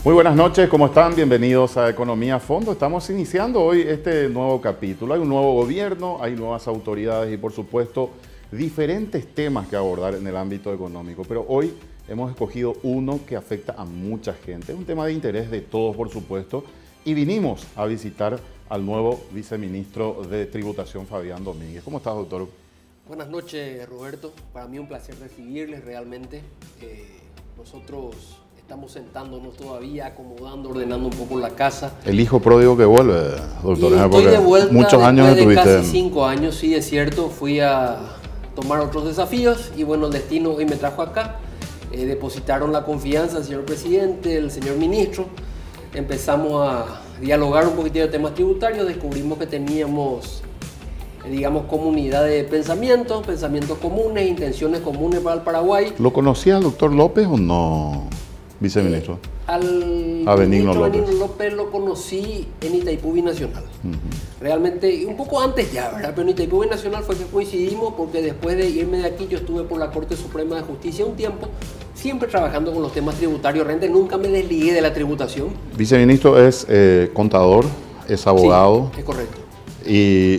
Muy buenas noches, ¿cómo están? Bienvenidos a Economía a Fondo. Estamos iniciando hoy este nuevo capítulo. Hay un nuevo gobierno, hay nuevas autoridades y, por supuesto, diferentes temas que abordar en el ámbito económico. Pero hoy hemos escogido uno que afecta a mucha gente. Es un tema de interés de todos, por supuesto. Y vinimos a visitar al nuevo viceministro de Tributación, Fabián Domínguez. ¿Cómo estás, doctor? Buenas noches, Roberto. Para mí un placer recibirles realmente. Nosotros estamos sentándonos todavía, acomodando, ordenando un poco la casa. El hijo pródigo que vuelve, doctor. Y estoy de vuelta muchos años después de estuviste. casi 5 años, sí, es cierto. Fui a tomar otros desafíos y bueno, el destino hoy me trajo acá. Depositaron la confianza al señor presidente, el señor ministro. Empezamos a dialogar un poquitito de temas tributarios. Descubrimos que teníamos, digamos, comunidad de pensamientos comunes, intenciones comunes para el Paraguay. ¿Lo conocía al doctor López o no, viceministro? Al Benigno ministro López. Benigno López lo conocí en Itaipú Binacional. Realmente, un poco antes ya, ¿verdad? Pero en Itaipú Binacional fue que coincidimos porque después de irme de aquí yo estuve por la Corte Suprema de Justicia un tiempo, siempre trabajando con los temas tributarios. Realmente nunca me desligué de la tributación. Viceministro es contador, es abogado. Sí, es correcto. Y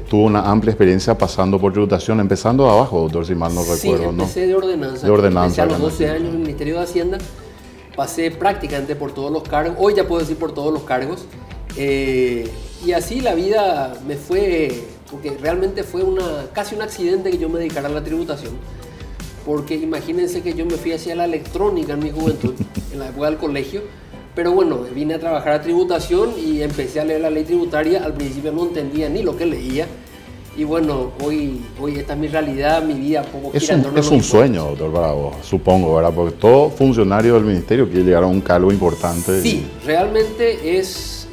tuvo una amplia experiencia pasando por tributación, empezando de abajo, doctor, si mal no recuerdo, ¿no? Empecé de ordenanza. De ordenanza. Empecé a los 12 años en el Ministerio de Hacienda. Pasé prácticamente por todos los cargos. Hoy ya puedo decir por todos los cargos. Y así la vida me fue, porque realmente fue casi un accidente que yo me dedicara a la tributación. Porque imagínense que yo me fui hacia la electrónica en mi juventud, en la época del colegio. Pero bueno, vine a trabajar a tributación y empecé a leer la ley tributaria. Al principio no entendía ni lo que leía. Y bueno, hoy esta es mi realidad, mi vida. Es un sueño, doctor Bravo, supongo, ¿verdad? Porque todo funcionario del ministerio quiere llegar a un cargo importante. Sí, realmente es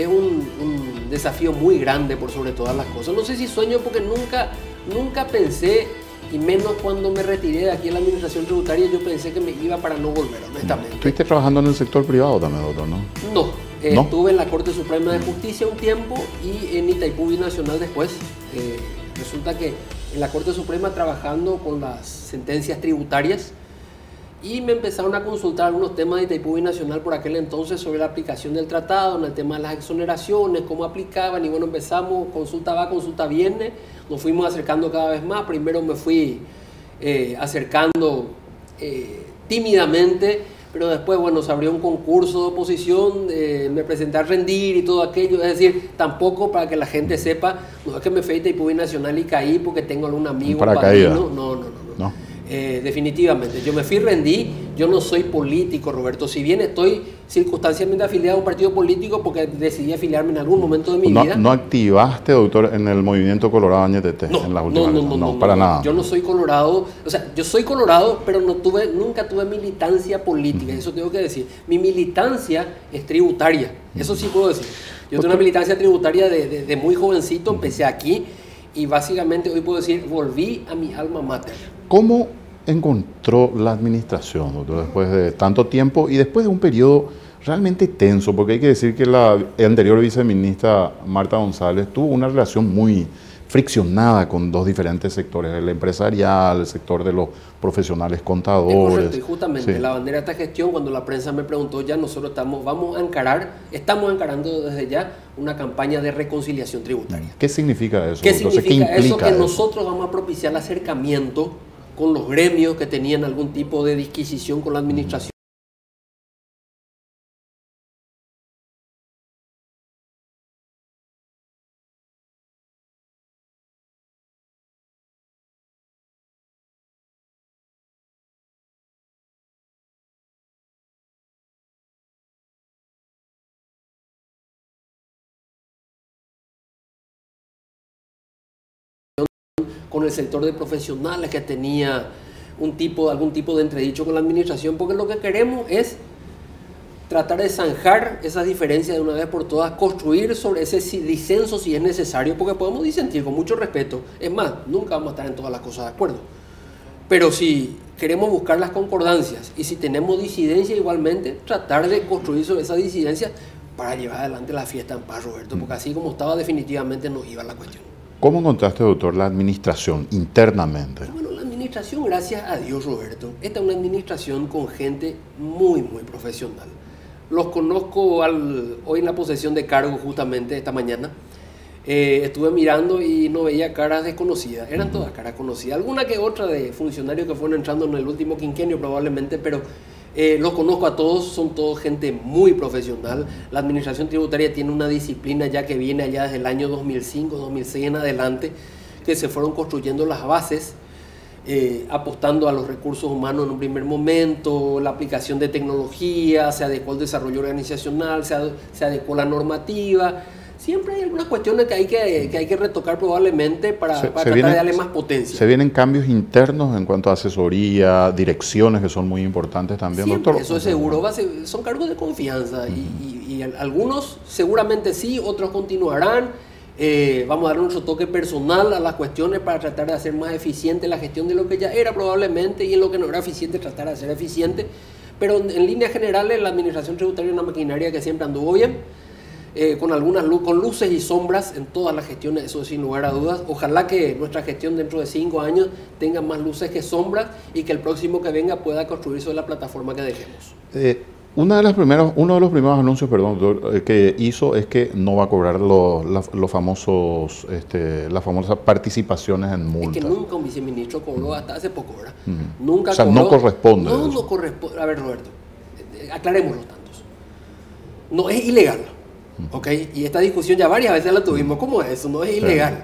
un desafío muy grande por sobre todas las cosas. No sé si sueño porque nunca pensé, y menos cuando me retiré de aquí en la administración tributaria, yo pensé que me iba para no volver, honestamente. ¿Estuviste trabajando en el sector privado también, doctor, no? No. Estuve en la Corte Suprema de Justicia un tiempo y en Itaipú Binacional después. Resulta que en la Corte Suprema trabajando con las sentencias tributarias y me empezaron a consultar algunos temas de Itaipú Binacional por aquel entonces sobre la aplicación del tratado, en el tema de las exoneraciones, cómo aplicaban y bueno, empezamos, consulta va, consulta viene, nos fuimos acercando cada vez más. Primero me fui acercando tímidamente, pero después, bueno, se abrió un concurso de oposición, me presenté a rendir y todo aquello. Es decir, tampoco para que la gente sepa, no es que me fui a Itaipú Binacional y caí porque tengo algún amigo, padrino. No. Definitivamente, yo me fui, rendí. Yo no soy político, Roberto. Si bien estoy circunstancialmente afiliado a un partido político porque decidí afiliarme en algún momento de mi vida. ¿No activaste, doctor, en el movimiento Colorado Añetete en las últimas elecciones? No, para nada. Yo no soy colorado. O sea, yo soy colorado, pero nunca tuve militancia política. Eso tengo que decir. Mi militancia es tributaria. Eso sí puedo decir. Yo tengo una militancia tributaria de muy jovencito. Empecé aquí y básicamente hoy puedo decir, volví a mi alma mater. ¿Cómo encontró la administración, doctor, después de tanto tiempo y después de un periodo realmente tenso? Porque hay que decir que la anterior viceministra Marta González tuvo una relación muy friccionada con dos diferentes sectores, el empresarial, el sector de los profesionales contadores. Es correcto, y justamente sí. La bandera de esta gestión, cuando la prensa me preguntó ya, nosotros estamos encarando desde ya una campaña de reconciliación tributaria. ¿Qué significa eso? ¿Qué Entonces, significa ¿qué eso? implica Que nosotros vamos a propiciar el acercamiento con los gremios que tenían algún tipo de disquisición con la administración. Con el sector de profesionales que tenía algún tipo de entredicho con la administración, porque lo que queremos es tratar de zanjar esas diferencias de una vez por todas, construir sobre ese disenso si es necesario, porque podemos disentir con mucho respeto. Es más, nunca vamos a estar en todas las cosas de acuerdo. Pero si queremos buscar las concordancias y si tenemos disidencia igualmente, tratar de construir sobre esas disidencias para llevar adelante la fiesta en paz, Roberto, porque así como estaba definitivamente no iba la cuestión. ¿Cómo encontraste, doctor, la administración internamente? Bueno, la administración, gracias a Dios, Roberto, esta es una administración con gente muy, muy profesional. los conozco hoy en la posesión de cargo justamente esta mañana. Estuve mirando y no veía caras desconocidas, eran todas caras conocidas, alguna que otra de funcionarios que fueron entrando en el último quinquenio probablemente, pero los conozco a todos, son todos gente muy profesional. La administración tributaria tiene una disciplina ya que viene allá desde el año 2005, 2006 en adelante, que se fueron construyendo las bases, apostando a los recursos humanos en un primer momento, la aplicación de tecnología, se adecuó el desarrollo organizacional, se adecuó la normativa. Siempre hay algunas cuestiones que hay que retocar probablemente para tratar de darle más potencia. ¿Se vienen cambios internos en cuanto a asesoría, direcciones que son muy importantes también, siempre, doctor? Eso es seguro, son cargos de confianza y algunos seguramente sí, otros continuarán. Vamos a dar nuestro toque personal a las cuestiones para tratar de hacer más eficiente la gestión de lo que ya era probablemente, y en lo que no era eficiente tratar de hacer eficiente. Pero en líneas generales la administración tributaria es una maquinaria que siempre anduvo bien. Con luces y sombras en todas las gestiones, eso sin lugar a dudas. Ojalá que nuestra gestión dentro de 5 años tenga más luces que sombras y que el próximo que venga pueda construir sobre la plataforma que dejemos. Uno de los primeros anuncios, doctor, que hizo es que no va a cobrar las famosas participaciones en multas. Es que nunca un viceministro cobró hasta hace poco, ¿verdad? Nunca o sea, cobró, no corresponde. No corresponde. A ver, Roberto, aclaremos los tantos. No es ilegal. ¿Ok? Y esta discusión ya varias veces la tuvimos. ¿Cómo es eso? No es ilegal.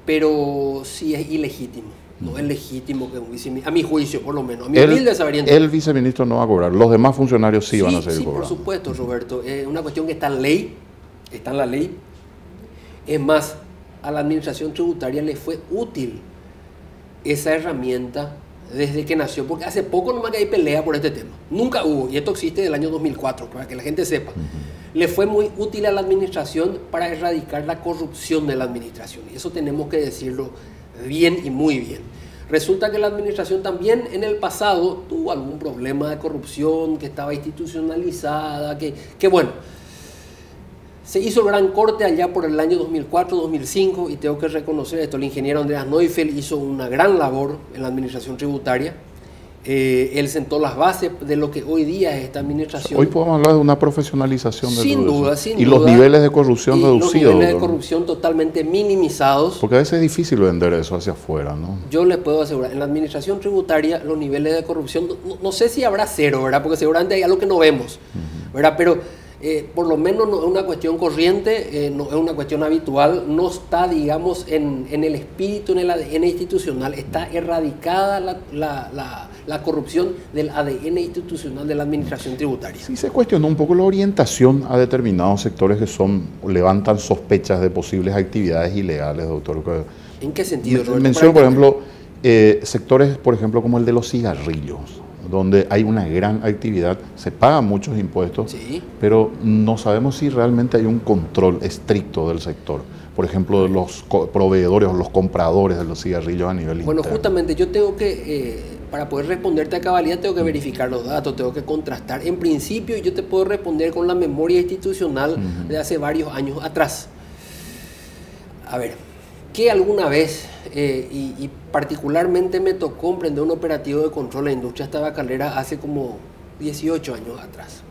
Pero sí es ilegítimo. No es legítimo que un viceministro, a mi juicio por lo menos, a mi humilde saber entender. El viceministro no va a cobrar, los demás funcionarios sí van a seguir cobrando. Sí, por supuesto, Roberto. Es una cuestión que está en la ley. Es más, a la administración tributaria le fue útil esa herramienta desde que nació, porque hace poco nomás que hay pelea por este tema. Nunca hubo, y esto existe del año 2004, para que la gente sepa. Le fue muy útil a la administración para erradicar la corrupción de la administración, y eso tenemos que decirlo bien y muy bien. Resulta que la administración también en el pasado tuvo algún problema de corrupción, que estaba institucionalizada, que bueno, se hizo el gran corte allá por el año 2004-2005, y tengo que reconocer esto, el ingeniero Andreas Neufeld hizo una gran labor en la administración tributaria. Él sentó las bases de lo que hoy día es esta administración. Hoy podemos hablar de una profesionalización de sin duda, y los niveles de corrupción reducidos. Los niveles de corrupción totalmente minimizados. Porque a veces es difícil vender eso hacia afuera, ¿no? Yo les puedo asegurar, en la administración tributaria los niveles de corrupción, no sé si habrá cero, ¿verdad? Porque seguramente hay algo que no vemos, ¿verdad? Pero por lo menos no es una cuestión corriente, no es una cuestión habitual, no está, digamos, en el espíritu, en el ADN institucional, está erradicada la corrupción del ADN institucional de la administración tributaria. Sí se cuestionó un poco la orientación a determinados sectores que levantan sospechas de posibles actividades ilegales, doctor. ¿En qué sentido, Roberto? Menciono, por ejemplo, sectores, por ejemplo, como el de los cigarrillos, donde hay una gran actividad, se pagan muchos impuestos, sí, pero no sabemos si realmente hay un control estricto del sector. Por ejemplo, de los proveedores o los compradores de los cigarrillos a nivel interno. Bueno, justamente yo tengo que, para poder responderte a cabalidad, tengo que verificar los datos, tengo que contrastar. En principio, yo te puedo responder con la memoria institucional de hace varios años atrás. A ver, que alguna vez, y particularmente me tocó emprender un operativo de control en la industria tabacalera hace como 18 años atrás.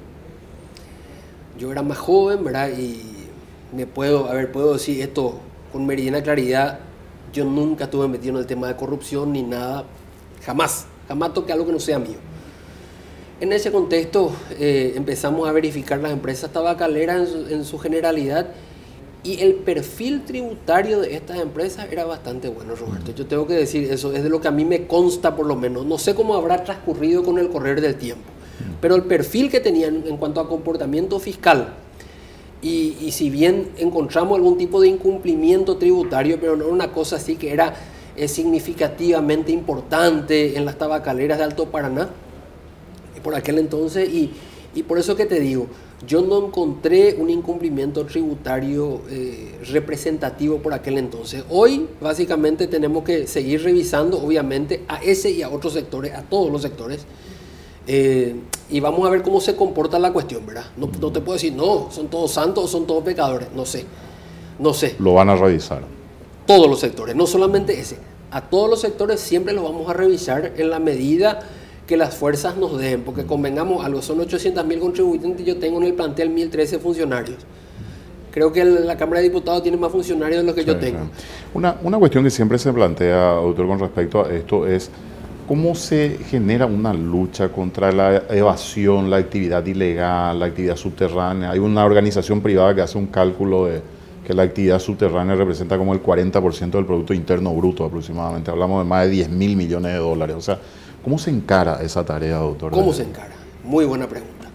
Yo era más joven, ¿verdad? Y puedo decir esto con meridiana claridad. Yo nunca estuve metido en el tema de corrupción ni nada, jamás toqué algo que no sea mío. En ese contexto empezamos a verificar las empresas tabacaleras en su generalidad, y el perfil tributario de estas empresas era bastante bueno, Roberto. Yo tengo que decir eso, es de lo que a mí me consta por lo menos. No sé cómo habrá transcurrido con el correr del tiempo, pero el perfil que tenían en cuanto a comportamiento fiscal, y si bien encontramos algún tipo de incumplimiento tributario, pero no era una cosa así que era significativamente importante en las tabacaleras de Alto Paraná por aquel entonces, y por eso que te digo, yo no encontré un incumplimiento tributario representativo por aquel entonces. Hoy básicamente tenemos que seguir revisando, obviamente, a ese y a otros sectores, a todos los sectores, y vamos a ver cómo se comporta la cuestión, ¿verdad? No te puedo decir, no, son todos santos o son todos pecadores, no sé. Lo van a revisar. Todos los sectores, no solamente ese. A todos los sectores siempre los vamos a revisar en la medida que las fuerzas nos den, porque convengamos algo, son 800.000 contribuyentes y yo tengo en el plantel 1.013 funcionarios. Creo que la Cámara de Diputados tiene más funcionarios de los que yo tengo. Una cuestión que siempre se plantea, doctor, con respecto a esto es cómo se genera una lucha contra la evasión, la actividad ilegal, la actividad subterránea. Hay una organización privada que hace un cálculo de que la actividad subterránea representa como el 40% del Producto Interno Bruto aproximadamente. Hablamos de más de 10.000 millones de dólares. O sea, ¿cómo se encara esa tarea, doctor? ¿Cómo se encara? Muy buena pregunta.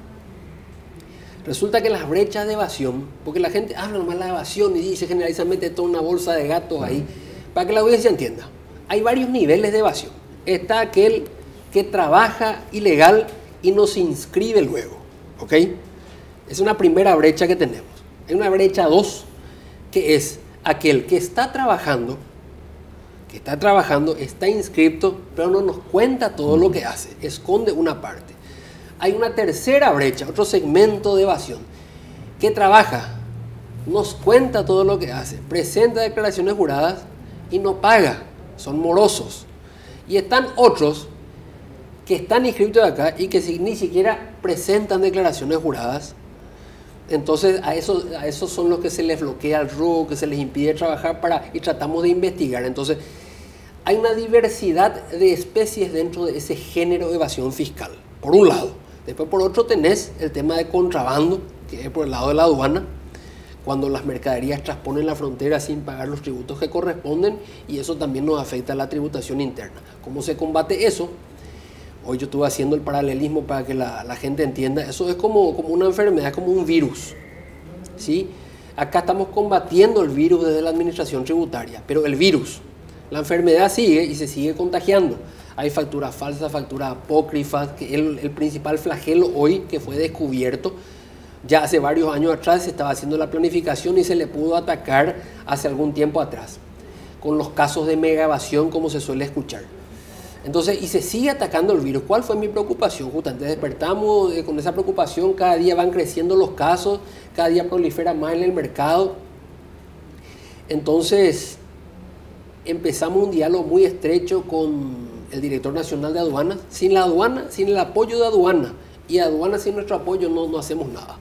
Resulta que las brechas de evasión, porque la gente habla nomás de la evasión y dice generalizamente toda una bolsa de gatos ahí, para que la audiencia entienda. Hay varios niveles de evasión. Está aquel que trabaja ilegal y no se inscribe luego, ¿ok? Es una primera brecha que tenemos. Hay una brecha 2, que es aquel que está trabajando, está inscrito, pero no nos cuenta todo lo que hace, esconde una parte. Hay una tercera brecha, otro segmento de evasión, que trabaja, nos cuenta todo lo que hace, presenta declaraciones juradas y no paga, son morosos. Y están otros que están inscritos acá y que ni siquiera presentan declaraciones juradas. Entonces a esos son los que se les bloquea el RUC, que se les impide trabajar y tratamos de investigar. Entonces hay una diversidad de especies dentro de ese género de evasión fiscal, por un lado. Después por otro tenés el tema de contrabando, que es por el lado de la aduana, cuando las mercaderías trasponen la frontera sin pagar los tributos que corresponden, y eso también nos afecta a la tributación interna. ¿Cómo se combate eso? Hoy yo estuve haciendo el paralelismo para que la gente entienda. Eso es como una enfermedad, como un virus, ¿sí? Acá estamos combatiendo el virus desde la administración tributaria, pero el virus, la enfermedad sigue y se sigue contagiando. Hay facturas falsas, facturas apócrifas, que el principal flagelo hoy que fue descubierto. Ya hace varios años atrás se estaba haciendo la planificación y se le pudo atacar hace algún tiempo atrás, con los casos de mega evasión como se suele escuchar. Entonces, y se sigue atacando el virus. ¿Cuál fue mi preocupación? Justamente despertamos con esa preocupación, cada día van creciendo los casos, cada día prolifera más en el mercado. Entonces, empezamos un diálogo muy estrecho con el director nacional de aduanas. Sin la aduana, sin el apoyo de aduana, y aduana sin nuestro apoyo no hacemos nada.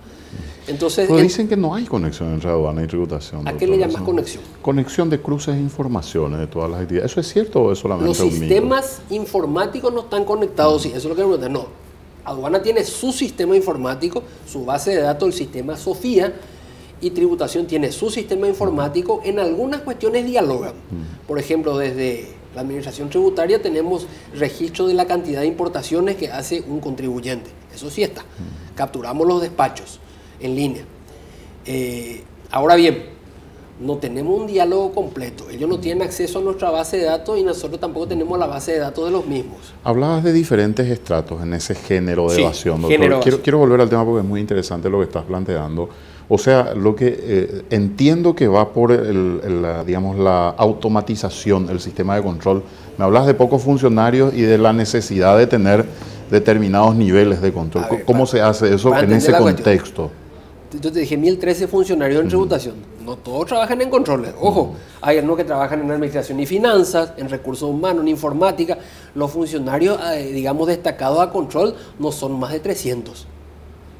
Entonces, pero dicen que no hay conexión entre aduana y tributación. ¿A qué le llamas conexión? Conexión de cruces de informaciones de todas las actividades. ¿Eso es cierto o es solamente un mito? Los sistemas informáticos no están conectados, sí, eso es lo que me preguntan. No, aduana tiene su sistema informático, su base de datos, el sistema Sofía, y tributación tiene su sistema informático. En algunas cuestiones dialogan. Por ejemplo, desde la administración tributaria tenemos registro de la cantidad de importaciones que hace un contribuyente. Eso sí está. Capturamos los despachos en línea. Ahora bien, no tenemos un diálogo completo. Ellos no tienen acceso a nuestra base de datos y nosotros tampoco tenemos la base de datos de los mismos. Hablabas de diferentes estratos en ese género de evasión, doctor. Quiero volver al tema porque es muy interesante lo que estás planteando. O sea, lo que entiendo que va por la automatización del sistema de control. Me hablas de pocos funcionarios y de la necesidad de tener determinados niveles de control. Ver, ¿cómo se hace eso en ese contexto? Yo te dije 1.013 funcionarios en tributación. No todos trabajan en controles. Ojo, hay algunos que trabajan en administración y finanzas, en recursos humanos, en informática. Los funcionarios, digamos, destacados a control no son más de 300.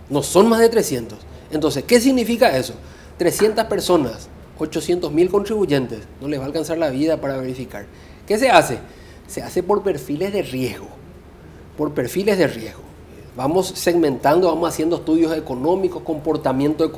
No son más de 300. Entonces, ¿qué significa eso? 300 personas, 800.000 contribuyentes. No les va a alcanzar la vida para verificar. ¿Qué se hace? Se hace por perfiles de riesgo. Por perfiles de riesgo. Vamos segmentando, vamos haciendo estudios económicos, comportamiento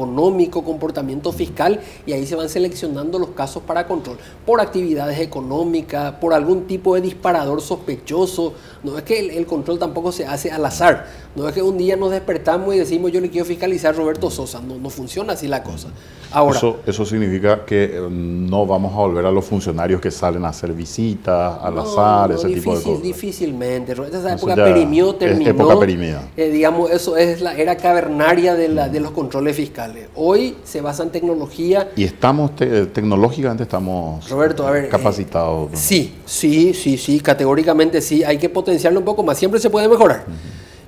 fiscal, y ahí se van seleccionando los casos para control. Por actividades económicas, por algún tipo de disparador sospechoso. No es que el control tampoco se hace al azar. No es que un día nos despertamos y decimos yo le quiero fiscalizar a Roberto Sosa. No funciona así la cosa. Ahora, eso significa que no vamos a volver a los funcionarios que salen a hacer visitas al azar, ese tipo de cosas. Difícilmente. Esa época terminó. Época perimida. Digamos, eso es la era cavernaria de los controles fiscales. Hoy se basa en tecnología. Y estamos tecnológicamente estamos, Roberto, a ver, capacitados. Sí, categóricamente sí. Hay que potenciarlo un poco más. Siempre se puede mejorar.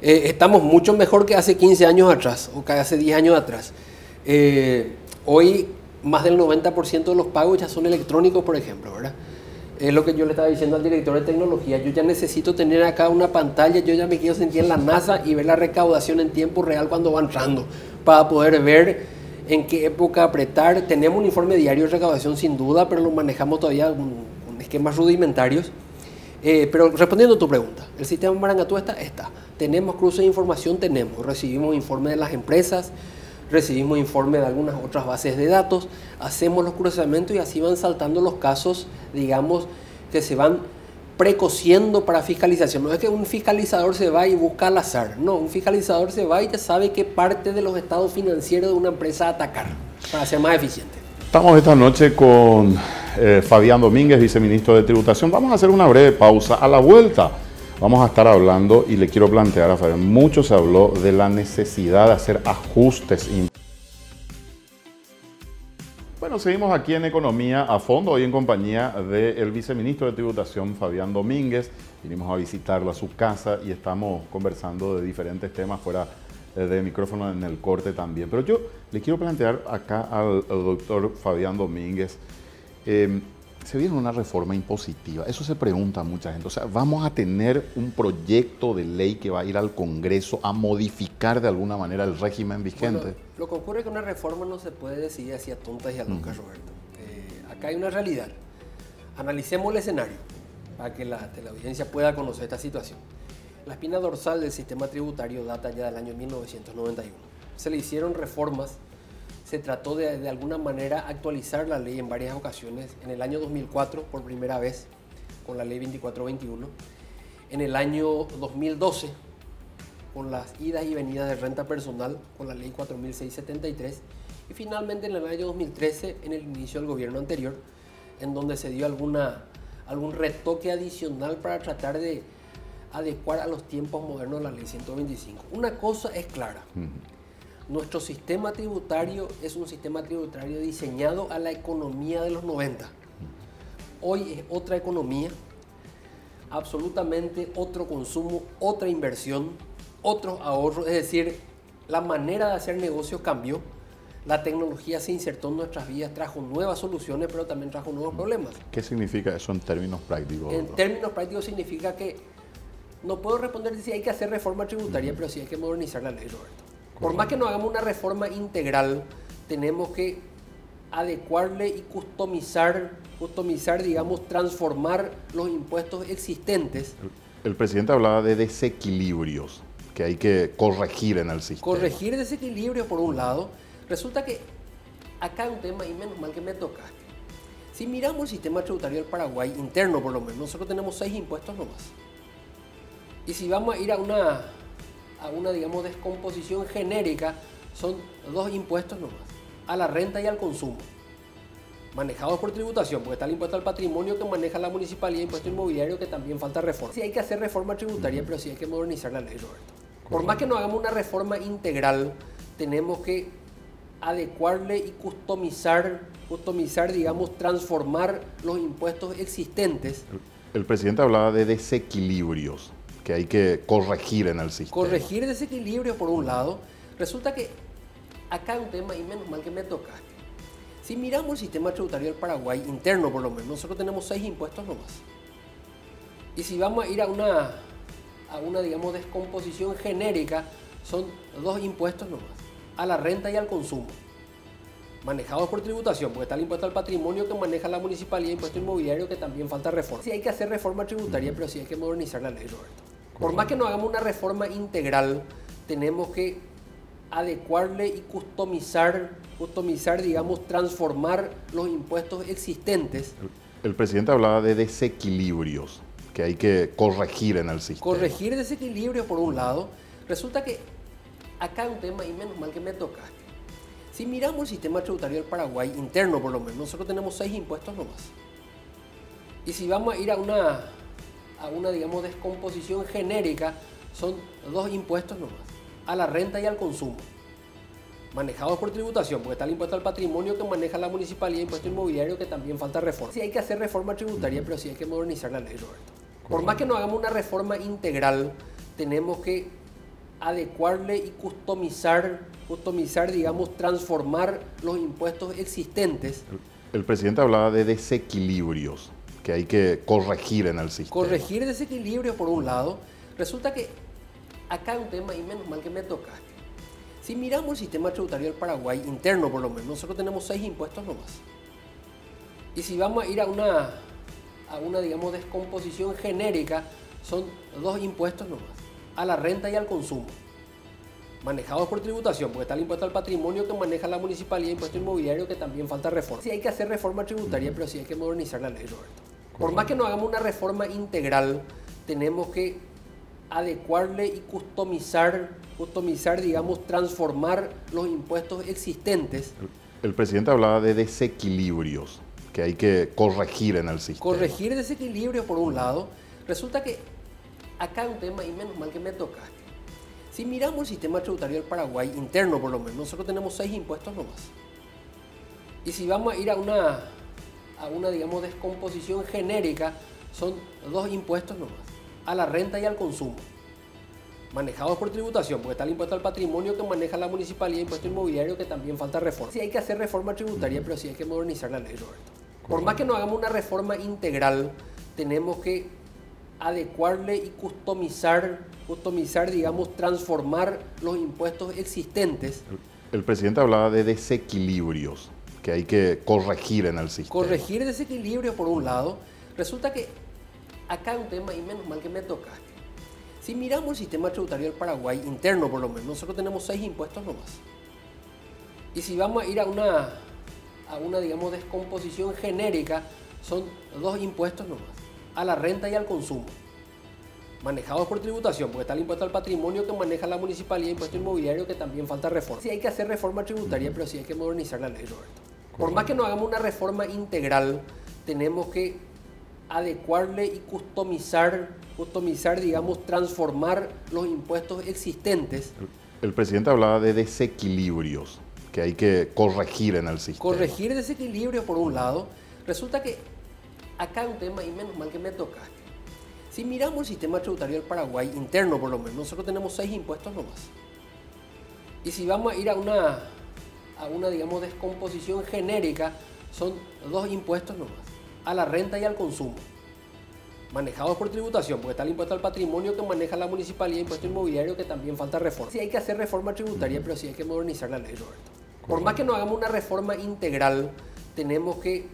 Estamos mucho mejor que hace 15 años atrás o que hace 10 años atrás. Hoy más del 90% de los pagos ya son electrónicos, por ejemplo, ¿verdad? Es lo que yo le estaba diciendo al director de tecnología. Yo ya necesito tener acá una pantalla, yo ya me quiero sentir en la NASA y ver la recaudación en tiempo real cuando va entrando, para poder ver en qué época apretar. Tenemos un informe diario de recaudación sin duda, pero lo manejamos todavía con esquemas rudimentarios. Pero respondiendo a tu pregunta, el sistema Marangatúa está. Tenemos cruce de información, recibimos informes de las empresas, recibimos informes de algunas otras bases de datos, hacemos los cruzamientos y así van saltando los casos, digamos, que se van precociendo para fiscalización. No es que un fiscalizador se va y busca al azar, no, un fiscalizador se va y ya sabe qué parte de los estados financieros de una empresa atacar para ser más eficiente. Estamos esta noche con Fabián Domínguez, viceministro de Tributación. Vamos a hacer una breve pausa. A la vuelta vamos a estar hablando, y le quiero plantear a Fabián, mucho se habló de la necesidad de hacer ajustes. Bueno, seguimos aquí en Economía a Fondo, hoy en compañía del viceministro de Tributación, Fabián Domínguez. Vinimos a visitarlo a su casa y estamos conversando de diferentes temas fuera de micrófono en el corte también. Pero yo le quiero plantear acá al doctor Fabián Domínguez, se viene una reforma impositiva, eso se pregunta mucha gente, o sea, vamos a tener un proyecto de ley que va a ir al Congreso a modificar de alguna manera el régimen vigente. Bueno, lo que ocurre es que una reforma no se puede decidir así a tontas y a locas, Roberto. Acá hay una realidad. Analicemos el escenario para que la teleaudiencia pueda conocer esta situación. La espina dorsal del sistema tributario data ya del año 1991. Se le hicieron reformas, se trató de alguna manera actualizar la ley en varias ocasiones. En el año 2004, por primera vez, con la ley 2421. En el año 2012, con las idas y venidas de renta personal, con la ley 4673. Y finalmente en el año 2013, en el inicio del gobierno anterior, en donde se dio algún retoque adicional para tratar de adecuar a los tiempos modernos la ley 125. Una cosa es clara. Nuestro sistema tributario es un sistema tributario diseñado a la economía de los 90. Hoy es otra economía, absolutamente otro consumo, otra inversión, otros ahorros. Es decir, la manera de hacer negocios cambió. La tecnología se insertó en nuestras vidas, trajo nuevas soluciones, pero también trajo nuevos problemas. ¿Qué significa eso en términos prácticos? En términos prácticos significa que no puedo responder si hay que hacer reforma tributaria, pero sí hay que modernizar la ley, Roberto. Por más que no hagamos una reforma integral, tenemos que adecuarle y customizar, digamos, transformar los impuestos existentes. El presidente hablaba de desequilibrios que hay que corregir en el sistema. Corregir desequilibrios por un lado. Resulta que acá hay un tema, y menos mal que me tocaste. Si miramos el sistema tributario del Paraguay, interno por lo menos, nosotros tenemos 6 impuestos nomás. Y si vamos a ir a una digamos, descomposición genérica, son 2 impuestos nomás, a la renta y al consumo, manejados por tributación, porque está el impuesto al patrimonio que maneja la municipalidad, impuesto inmobiliario que también falta reforma. Sí hay que hacer reforma tributaria, pero sí hay que modernizar la ley, Roberto. Por más que no hagamos una reforma integral, tenemos que adecuarle y customizar, digamos, transformar los impuestos existentes. El presidente hablaba de desequilibrios que hay que corregir en el sistema. Corregir desequilibrios por un lado. Resulta que acá hay un tema, y menos mal que me tocaste. Si miramos el sistema tributario del Paraguay, interno por lo menos, nosotros tenemos 6 impuestos nomás. Y si vamos a ir a una digamos, descomposición genérica, son 2 impuestos nomás, a la renta y al consumo, manejados por tributación, porque está el impuesto al patrimonio que maneja la municipalidad, impuesto inmobiliario que también falta reforma. Sí hay que hacer reforma tributaria, pero sí hay que modernizar la ley, Roberto. Por más que no hagamos una reforma integral, tenemos que adecuarle y customizar, digamos, transformar los impuestos existentes. El presidente hablaba de desequilibrios que hay que corregir en el sistema. Corregir desequilibrios por un lado. Resulta que acá hay un tema, y menos mal que me tocaste. Si miramos el sistema tributario del Paraguay, interno por lo menos, nosotros tenemos 6 impuestos nomás. Y si vamos a ir a una digamos, descomposición genérica, son 2 impuestos nomás, a la renta y al consumo, manejados por tributación, porque está el impuesto al patrimonio que maneja la municipalidad, impuesto inmobiliario que también falta reforma. Sí hay que hacer reforma tributaria, pero sí hay que modernizar la ley, Roberto. Por más que no hagamos una reforma integral, tenemos que adecuarle y customizar, digamos, transformar los impuestos existentes. El presidente hablaba de desequilibrios que hay que corregir en el sistema. Corregir desequilibrios por un lado. Resulta que acá hay un tema, y menos mal que me tocaste. Si miramos el sistema tributario del Paraguay, interno por lo menos, nosotros tenemos 6 impuestos nomás. Y si vamos a ir a una digamos, descomposición genérica, son 2 impuestos nomás. A la renta y al consumo. Manejados por tributación, porque está el impuesto al patrimonio que maneja la municipalidad, impuesto inmobiliario que también falta reforma. Sí hay que hacer reforma tributaria, pero sí hay que modernizar la ley, Roberto. Por más que no hagamos una reforma integral, tenemos que adecuarle y customizar, digamos, transformar los impuestos existentes. El presidente hablaba de desequilibrios que hay que corregir en el sistema. Corregir desequilibrios por un lado. Resulta que acá hay un tema, y menos mal que me tocaste. Si miramos el sistema tributario del Paraguay, interno por lo menos, nosotros tenemos 6 impuestos nomás. Y si vamos a ir a una digamos, descomposición genérica, son 2 impuestos nomás. A la renta y al consumo. Manejados por tributación, porque está el impuesto al patrimonio que maneja la municipalidad, impuesto inmobiliario que también falta reforma. Sí hay que hacer reforma tributaria, pero sí hay que modernizar la ley, Roberto. Por más que no hagamos una reforma integral, tenemos que adecuarle y customizar, digamos, transformar los impuestos existentes. El presidente hablaba de desequilibrios que hay que corregir en el sistema. Corregir desequilibrios por un lado. Resulta que acá hay un tema, y menos mal que me tocaste. Si miramos el sistema tributario del Paraguay, interno por lo menos, nosotros tenemos 6 impuestos nomás. Y si vamos a ir a una digamos, descomposición genérica, son 2 impuestos nomás. A la renta y al consumo. Manejados por tributación, porque está el impuesto al patrimonio que maneja la municipalidad, impuesto inmobiliario que también falta reforma. Sí hay que hacer reforma tributaria, pero sí hay que modernizar la ley, Roberto. Por más que no hagamos una reforma integral, tenemos que adecuarle y customizar, digamos, transformar los impuestos existentes. El presidente hablaba de desequilibrios que hay que corregir en el sistema. Corregir desequilibrios por un lado. Resulta que acá hay un tema, y menos mal que me tocaste. Si miramos el sistema tributario del Paraguay, interno por lo menos, nosotros tenemos 6 impuestos nomás. Y si vamos a ir a una digamos, descomposición genérica, son 2 impuestos nomás. A la renta y al consumo. Manejados por tributación, porque está el impuesto al patrimonio que maneja la municipalidad, impuesto inmobiliario que también falta reforma. Sí hay que hacer reforma tributaria, pero sí hay que modernizar la ley, Roberto. Por más que no hagamos una reforma integral, tenemos que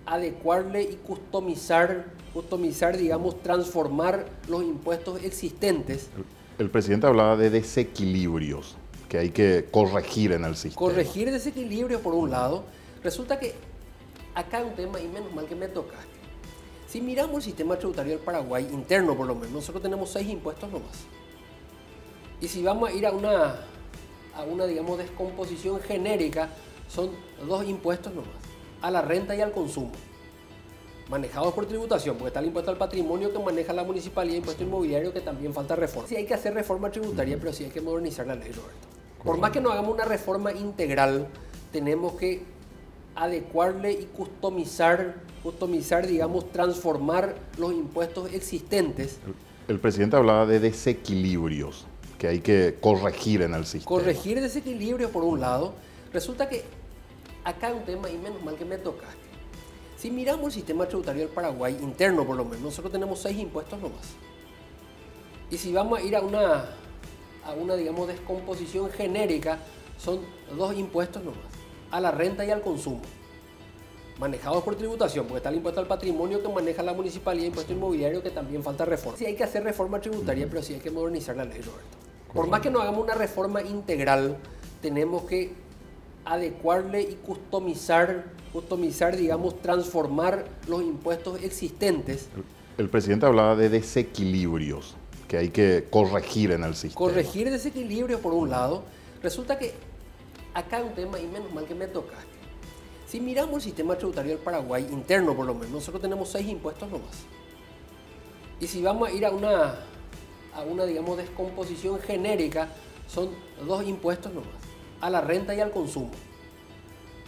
adecuarle y customizar, digamos, transformar los impuestos existentes. El presidente hablaba de desequilibrios que hay que corregir en el sistema. Corregir desequilibrios por un lado. Resulta que acá hay un tema, y menos mal que me tocaste. Si miramos el sistema tributario del Paraguay, interno por lo menos, nosotros tenemos 6 impuestos nomás. Y si vamos a ir a una digamos, descomposición genérica, son 2 impuestos nomás. A la renta y al consumo. Manejados por tributación, porque está el impuesto al patrimonio que maneja la municipalidad, impuesto inmobiliario que también falta reforma. Sí hay que hacer reforma tributaria, pero sí hay que modernizar la ley, Roberto. Por más que no hagamos una reforma integral, tenemos que adecuarle y customizar, digamos, transformar los impuestos existentes. El presidente hablaba de desequilibrios que hay que corregir en el sistema. Corregir desequilibrios por un lado. Resulta que acá hay un tema, y menos mal que me tocaste. Si miramos el sistema tributario del Paraguay, interno por lo menos, nosotros tenemos 6 impuestos nomás. Y si vamos a ir a una digamos, descomposición genérica, son 2 impuestos nomás. A la renta y al consumo. Manejados por tributación, porque está el impuesto al patrimonio que maneja la municipalidad, impuesto inmobiliario que también falta reforma. Sí hay que hacer reforma tributaria, pero sí hay que modernizar la ley, Roberto. Por más que no hagamos una reforma integral, tenemos que adecuarle y customizar, digamos, transformar los impuestos existentes. El presidente hablaba de desequilibrios que hay que corregir en el sistema. Corregir desequilibrios por un lado. Resulta que acá hay un tema, y menos mal que me tocaste. Si miramos el sistema tributario del Paraguay, interno por lo menos, nosotros tenemos 6 impuestos nomás. Y si vamos a ir a una digamos, descomposición genérica, son 2 impuestos nomás. A la renta y al consumo.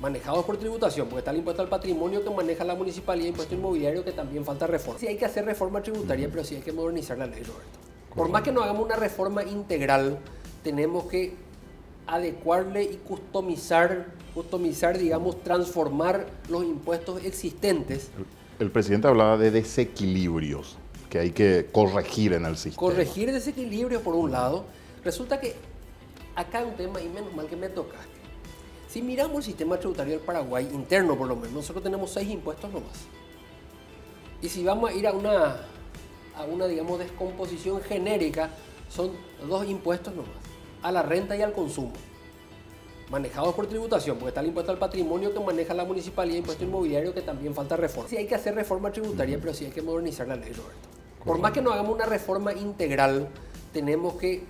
Manejados por tributación, porque está el impuesto al patrimonio que maneja la municipalidad, impuesto inmobiliario que también falta reforma. Sí hay que hacer reforma tributaria, pero sí hay que modernizar la ley, Roberto. Por más que no hagamos una reforma integral, tenemos que adecuarle y customizar, digamos, transformar los impuestos existentes. El presidente hablaba de desequilibrios que hay que corregir en el sistema. Corregir desequilibrios por un lado. Resulta que acá hay un tema, y menos mal que me tocaste. Si miramos el sistema tributario del Paraguay, interno por lo menos, nosotros tenemos 6 impuestos nomás. Y si vamos a ir a una digamos, descomposición genérica, son 2 impuestos nomás. A la renta y al consumo. Manejados por tributación, porque está el impuesto al patrimonio que maneja la municipalidad, impuesto inmobiliario que también falta reforma. Sí hay que hacer reforma tributaria, pero sí hay que modernizar la ley, Roberto. Por más que no hagamos una reforma integral, tenemos que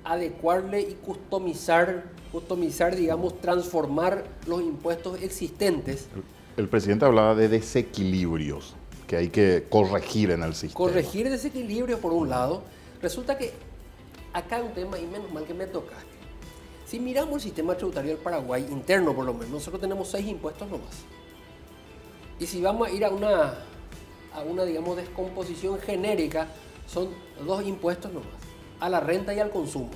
adecuarle y customizar, digamos, transformar los impuestos existentes. El presidente hablaba de desequilibrios que hay que corregir en el sistema. Corregir desequilibrios por un lado. Resulta que acá hay un tema, y menos mal que me tocaste. Si miramos el sistema tributario del Paraguay, interno por lo menos, nosotros tenemos 6 impuestos nomás. Y si vamos a ir a una digamos, descomposición genérica, son 2 impuestos nomás. A la renta y al consumo.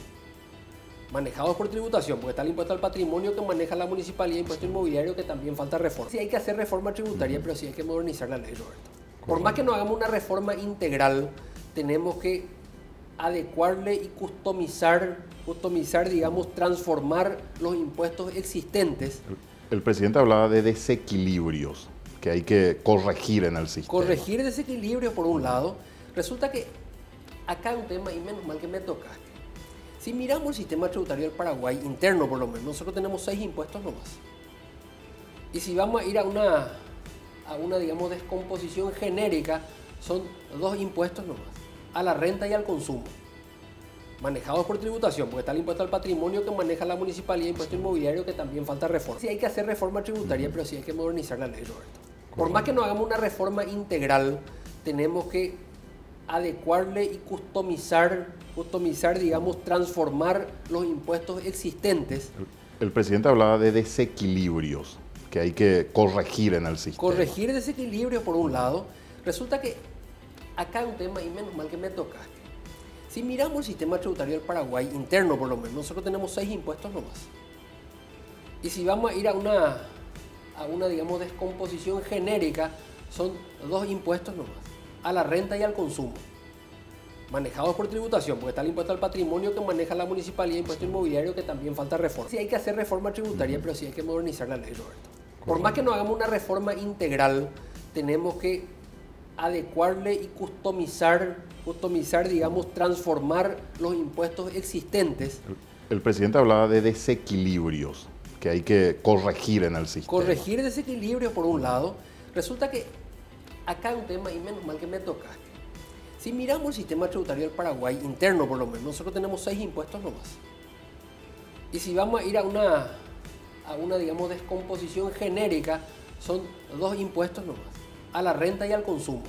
Manejados por tributación, porque está el impuesto al patrimonio que maneja la municipalidad, impuesto inmobiliario que también falta reforma. Sí hay que hacer reforma tributaria, pero sí hay que modernizar la ley, Roberto. Por más que no hagamos una reforma integral, tenemos que adecuarle y customizar, digamos, transformar los impuestos existentes. El presidente hablaba de desequilibrios que hay que corregir en el sistema. Corregir desequilibrios por un lado. Resulta que acá hay un tema, y menos mal que me tocaste. Si miramos el sistema tributario del Paraguay, interno por lo menos, nosotros tenemos 6 impuestos nomás. Y si vamos a ir a una digamos, descomposición genérica, son 2 impuestos nomás. A la renta y al consumo. Manejados por tributación, porque está el impuesto al patrimonio que maneja la municipalidad, impuesto inmobiliario que también falta reforma. Sí hay que hacer reforma tributaria, pero sí hay que modernizar la ley, Roberto. Por más que no hagamos una reforma integral, tenemos que adecuarle y customizar, digamos, transformar los impuestos existentes. El presidente hablaba de desequilibrios que hay que corregir en el sistema. Corregir desequilibrios por un lado. Resulta que acá hay un tema, y menos mal que me tocaste. Si miramos el sistema tributario del Paraguay, interno por lo menos, nosotros tenemos 6 impuestos nomás. Y si vamos a ir a una digamos, descomposición genérica, son 2 impuestos nomás. A la renta y al consumo. Manejados por tributación, porque está el impuesto al patrimonio que maneja la municipalidad, impuesto inmobiliario que también falta reforma. Sí hay que hacer reforma tributaria, pero sí hay que modernizar la ley, Roberto. Por más que no hagamos una reforma integral, tenemos que adecuarle y customizar, digamos, transformar los impuestos existentes. El presidente hablaba de desequilibrios que hay que corregir en el sistema. Corregir desequilibrios por un lado. Resulta que acá hay un tema, y menos mal que me tocaste. Si miramos el sistema tributario del Paraguay, interno por lo menos, nosotros tenemos 6 impuestos nomás. Y si vamos a ir a una digamos, descomposición genérica, son 2 impuestos nomás. A la renta y al consumo.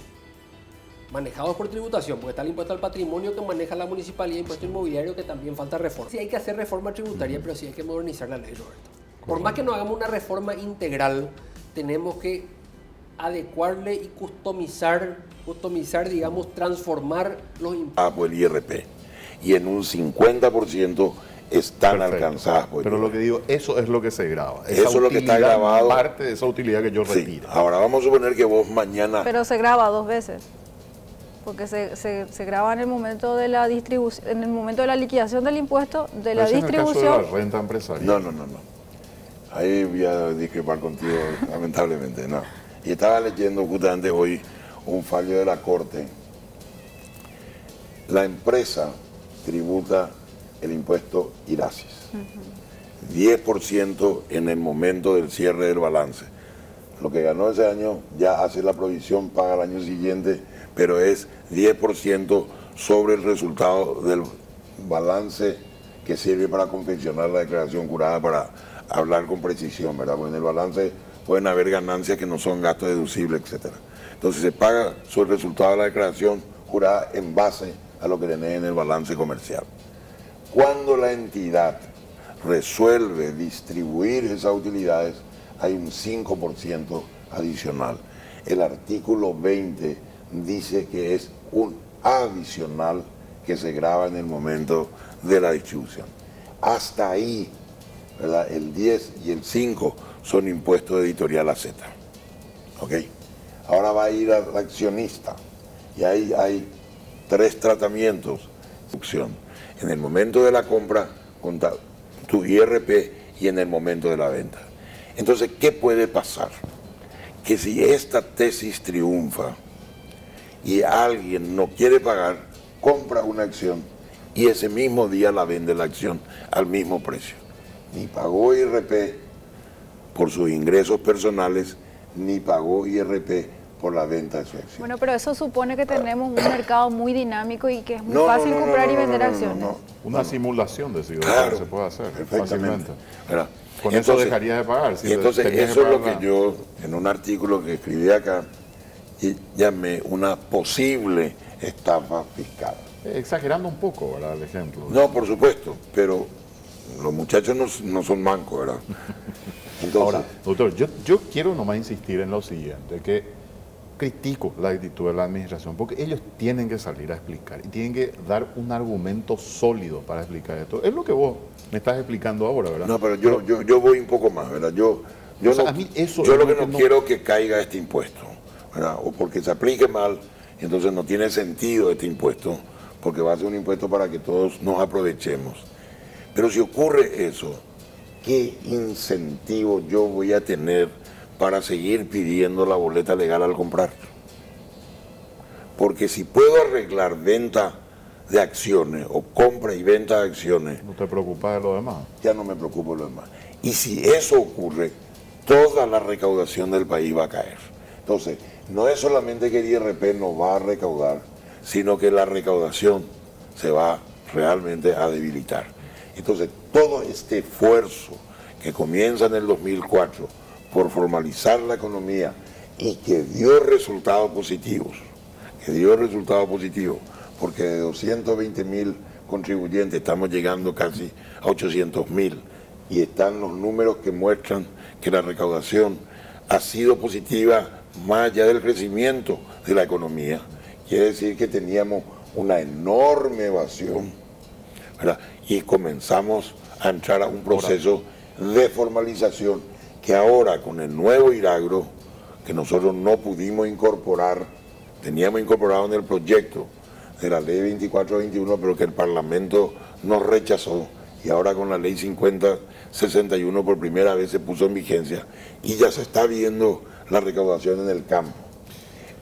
Manejados por tributación, porque está el impuesto al patrimonio que maneja la municipalidad, impuesto inmobiliario que también falta reforma. Sí hay que hacer reforma tributaria, pero sí hay que modernizar la ley, Roberto. Por más que no hagamos una reforma integral, tenemos que adecuarle y customizar, digamos, transformar los impuestos. Por el IRP. Y en un 50% están Perfecto. alcanzadas. Pero lo que digo, eso es lo que se graba. Eso es lo que está grabado. Parte de esa utilidad que yo retiro. Ahora vamos a suponer que vos mañana... Pero se graba 2 veces. Porque se graba en el momento de la distribución, en el momento de la liquidación del impuesto, de la distribución. En el caso de la renta empresarial. No. Ahí voy a discrepar contigo, lamentablemente, no. Y estaba leyendo justamente hoy un fallo de la Corte. La empresa tributa el impuesto IRASIS. 10% en el momento del cierre del balance. Lo que ganó ese año ya hace la provisión, paga el año siguiente, pero es 10% sobre el resultado del balance que sirve para confeccionar la declaración jurada, para hablar con precisión, ¿verdad? Porque en el balance pueden haber ganancias que no son gastos deducibles, etc. Entonces se paga sobre el resultado de la declaración jurada en base a lo que tenés en el balance comercial. Cuando la entidad resuelve distribuir esas utilidades, hay un 5% adicional. El artículo 20 dice que es un adicional que se graba en el momento de la distribución. Hasta ahí, ¿verdad? El 10 y el 5 son impuestos de editorial a Z. ¿Ok? ahora va a ir al accionista. Y ahí hay 3 tratamientos. En el momento de la compra, con tu IRP, y en el momento de la venta. Entonces, ¿qué puede pasar? Que si esta tesis triunfa y alguien no quiere pagar, compra una acción y ese mismo día la vende la acción al mismo precio. Ni pagó IRP por sus ingresos personales, ni pagó IRP por la venta de su acción. Bueno, pero eso supone que tenemos un mercado muy dinámico y que es muy fácil comprar y vender acciones. Una simulación de claro, que se puede hacer perfectamente. Con eso dejaría de pagar. Y entonces eso es lo que yo, en un artículo que escribí acá, llamé una posible estafa fiscal. Exagerando un poco, ¿verdad? El ejemplo. No, por supuesto, pero los muchachos no son mancos, ¿verdad? Entonces, ahora, doctor, yo quiero nomás insistir en lo siguiente, que critico la actitud de la administración, porque ellos tienen que salir a explicar y tienen que dar un argumento sólido para explicar esto. Es lo que vos me estás explicando ahora, ¿verdad? No, pero yo voy un poco más, ¿verdad? Yo lo que no quiero que caiga este impuesto, ¿verdad? O porque se aplique mal, entonces no tiene sentido este impuesto, porque va a ser un impuesto para que todos nos aprovechemos. Pero si ocurre eso, ¿qué incentivo yo voy a tener para seguir pidiendo la boleta legal al comprar? Porque si puedo arreglar venta de acciones o compra y venta de acciones, ¿no te preocupas de lo demás? Ya no me preocupo de lo demás. Y si eso ocurre, toda la recaudación del país va a caer. Entonces, no es solamente que el IRP no va a recaudar, sino que la recaudación se va realmente a debilitar. Entonces, todo este esfuerzo que comienza en el 2004 por formalizar la economía y que dio resultados positivos, porque de 220.000 contribuyentes estamos llegando casi a 800.000 y están los números que muestran que la recaudación ha sido positiva más allá del crecimiento de la economía. Quiere decir que teníamos una enorme evasión, ¿verdad? Y comenzamos a entrar a un proceso de formalización que ahora con el nuevo IRAGRO, que nosotros no pudimos incorporar, teníamos incorporado en el proyecto de la ley 2421, pero que el Parlamento nos rechazó, y ahora con la ley 5061 por primera vez se puso en vigencia y ya se está viendo la recaudación en el campo.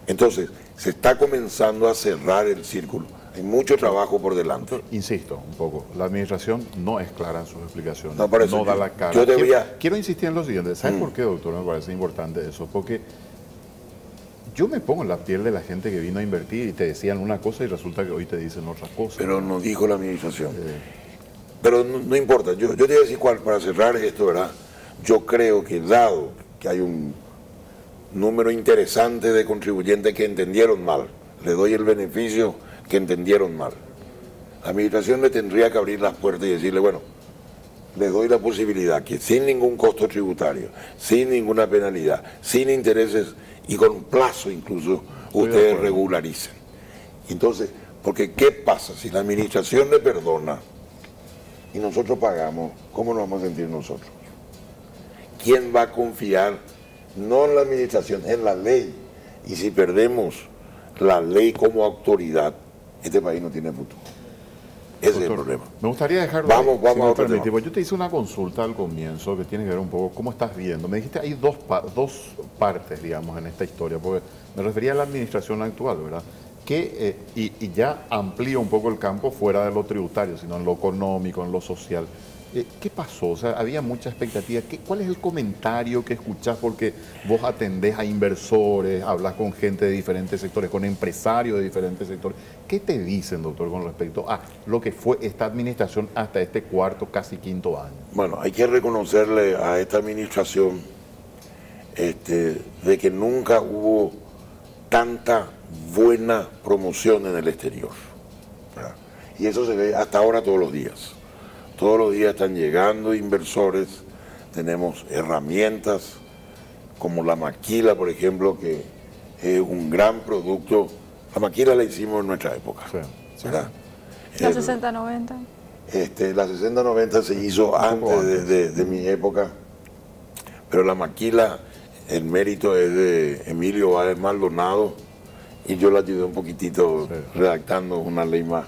Entonces, se está comenzando a cerrar el círculo. Hay mucho trabajo por delante. Insisto un poco, la administración no es clara en sus explicaciones, no, por eso no da la cara. Quiero insistir en lo siguiente, ¿sabes por qué, doctor? Me parece importante eso, porque yo me pongo en la piel de la gente que vino a invertir y te decían una cosa y resulta que hoy te dicen otra cosa. Pero nos dijo la administración. Pero no importa, yo te voy a decir cuál, para cerrar esto, ¿verdad? Yo creo que dado que hay un número interesante de contribuyentes que entendieron mal, le doy el beneficio que entendieron mal. La administración le tendría que abrir las puertas y decirle, bueno, les doy la posibilidad que sin ningún costo tributario, sin ninguna penalidad, sin intereses y con plazo incluso, ustedes regularicen. Entonces, porque ¿qué pasa? Si la administración le perdona y nosotros pagamos, ¿cómo nos vamos a sentir nosotros? ¿Quién va a confiar? No en la administración, en la ley. Y si perdemos la ley como autoridad, este país no tiene futuro. Ese es el problema. Me gustaría dejarlo. Vamos a otro tema. Yo te hice una consulta al comienzo que tiene que ver un poco cómo estás viendo. Me dijiste hay dos partes, digamos, en esta historia, porque me refería a la administración actual, ¿verdad? Que, y ya amplío un poco el campo fuera de lo tributario, sino en lo económico, en lo social. ¿Qué pasó? O sea, había mucha expectativa. ¿Cuál es el comentario que escuchás? Porque vos atendés a inversores, hablas con gente de diferentes sectores, con empresarios de diferentes sectores. ¿Qué te dicen, doctor, con respecto a lo que fue esta administración hasta este cuarto, casi quinto año? Bueno, hay que reconocerle a esta administración de que nunca hubo tanta buena promoción en el exterior, ¿verdad? Y eso se ve hasta ahora todos los días. Todos los días están llegando inversores, tenemos herramientas como la maquila, por ejemplo, que es un gran producto. La maquila la hicimos en nuestra época, ¿verdad? La 6090. La 6090 se hizo antes de mi época, pero la maquila el mérito es de Emilio Báez Maldonado y yo le ayudé un poquitito redactando una ley más